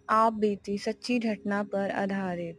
आप बीती सच्ची घटना पर आधारित।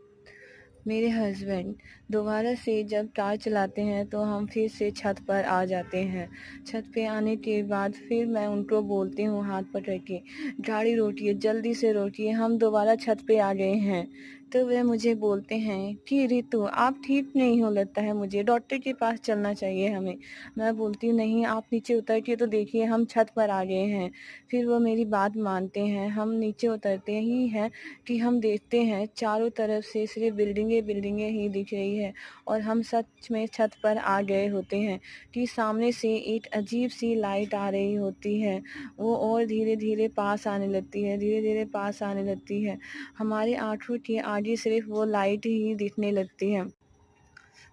मेरे हस्बैंड दोबारा से जब कार चलाते हैं तो हम फिर से छत पर आ जाते हैं। छत पे आने के बाद फिर मैं उनको बोलती हूँ हाथ पकड़ के, गाड़ी रोकिए, जल्दी से रोकिए, हम दोबारा छत पे आ गए हैं। तो वे मुझे बोलते हैं कि रितु आप ठीक नहीं हो, लगता है मुझे डॉक्टर के पास चलना चाहिए हमें। मैं बोलती हूँ नहीं, आप नीचे उतर के तो देखिए, हम छत पर आ गए हैं। फिर वो मेरी बात मानते हैं। हम नीचे उतरते ही हैं कि हम देखते हैं चारों तरफ से सिर्फ बिल्डिंगें बिल्डिंगें ही दिख रही है और हम सच में छत पर आ गए होते हैं कि सामने से एक अजीब सी लाइट आ रही होती है। वो और धीरे धीरे पास आने लगती है, धीरे धीरे पास आने लगती है। हमारे आंखों के आगे सिर्फ वो लाइट ही दिखने लगती है।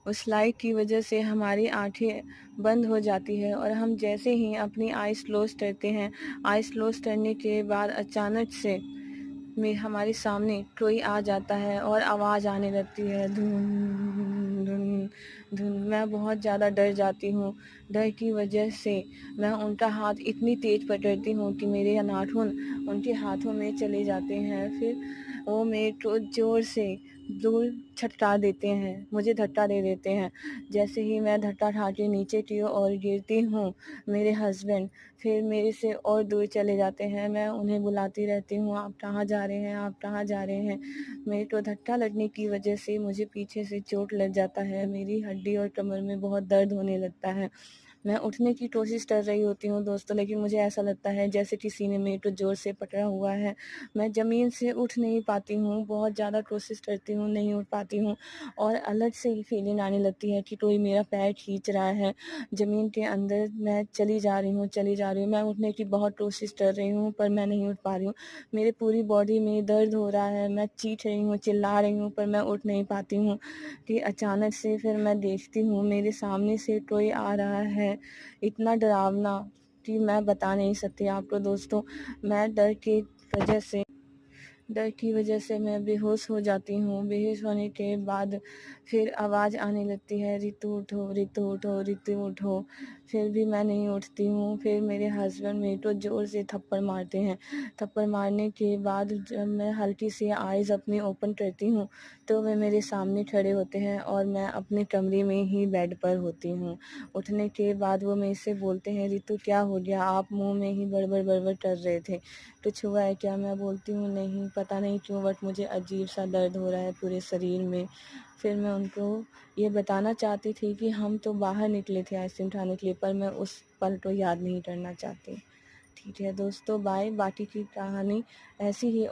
उस लाइट की वजह से हमारी आंखें बंद हो जाती है और हम जैसे ही अपनी आइज़ क्लोज करते हैं, आइज़ क्लोज करने के बाद अचानक से में हमारे सामने कोई आ जाता है और आवाज़ आने लगती है, धुन धुन धुन। मैं बहुत ज़्यादा डर जाती हूँ। डर की वजह से मैं उनका हाथ इतनी तेज़ पकड़ती हूँ कि मेरे नाखून उनके हाथों में चले जाते हैं। फिर वो मेरे को ज़ोर से दूर छटका देते हैं, मुझे धक्का दे देते हैं। जैसे ही मैं धक्का खा के नीचे की ओर गिरती हूँ, मेरे हस्बैंड फिर मेरे से और दूर चले जाते हैं। मैं उन्हें बुलाती रहती हूँ, आप कहाँ जा रहे हैं, आप कहाँ जा रहे हैं। मेरे को धक्का लगने की वजह से मुझे पीछे से चोट लग जाता है, मेरी हड्डी और कमर में बहुत दर्द होने लगता है। मैं उठने की कोशिश कर रही होती हूँ दोस्तों, लेकिन मुझे ऐसा लगता है जैसे किसी ने मेरे को ज़ोर से पकड़ा हुआ है। मैं ज़मीन से उठ नहीं पाती हूँ, बहुत ज़्यादा कोशिश करती हूँ, नहीं उठ पाती हूँ और अलग से ही फीलिंग आने लगती है कि कोई मेरा पैर खींच रहा है। ज़मीन के अंदर मैं चली जा रही हूँ, चली जा रही हूँ। मैं उठने की बहुत कोशिश कर रही हूँ पर मैं नहीं उठ पा रही हूँ। मेरे पूरी बॉडी में दर्द हो रहा है, मैं चीख रही हूँ, चिल्ला रही हूँ पर मैं उठ नहीं पाती हूँ कि अचानक से फिर मैं देखती हूँ मेरे सामने से कोई आ रहा है, इतना डरावना कि मैं बता नहीं सकती आपको दोस्तों। मैं डर की वजह से मैं बेहोश हो जाती हूँ। बेहोश होने के बाद फिर आवाज़ आने लगती है, रितु उठो, रितु उठो, रितु उठो। फिर भी मैं नहीं उठती हूँ। फिर मेरे हस्बैंड मेरे को ज़ोर से थप्पड़ मारते हैं। थप्पड़ मारने के बाद जब मैं हल्की सी आइज़ अपनी ओपन करती हूँ तो वे मेरे सामने खड़े होते हैं और मैं अपने कमरे में ही बेड पर होती हूँ। उठने के बाद वो मेरे से बोलते हैं, रितु क्या हो गया, आप मुँह में ही बड़बड़ बड़बड़ कर रहे थे, कुछ हुआ है क्या? मैं बोलती हूँ नहीं, पता नहीं क्यों बट मुझे अजीब सा दर्द हो रहा है पूरे शरीर में। फिर मैं उनको ये बताना चाहती थी कि हम तो बाहर निकले थे आइसक्रीम खाने के लिए, पर मैं उस पल को याद नहीं करना चाहती। ठीक है दोस्तों, बाय। बाकी की कहानी ऐसी ही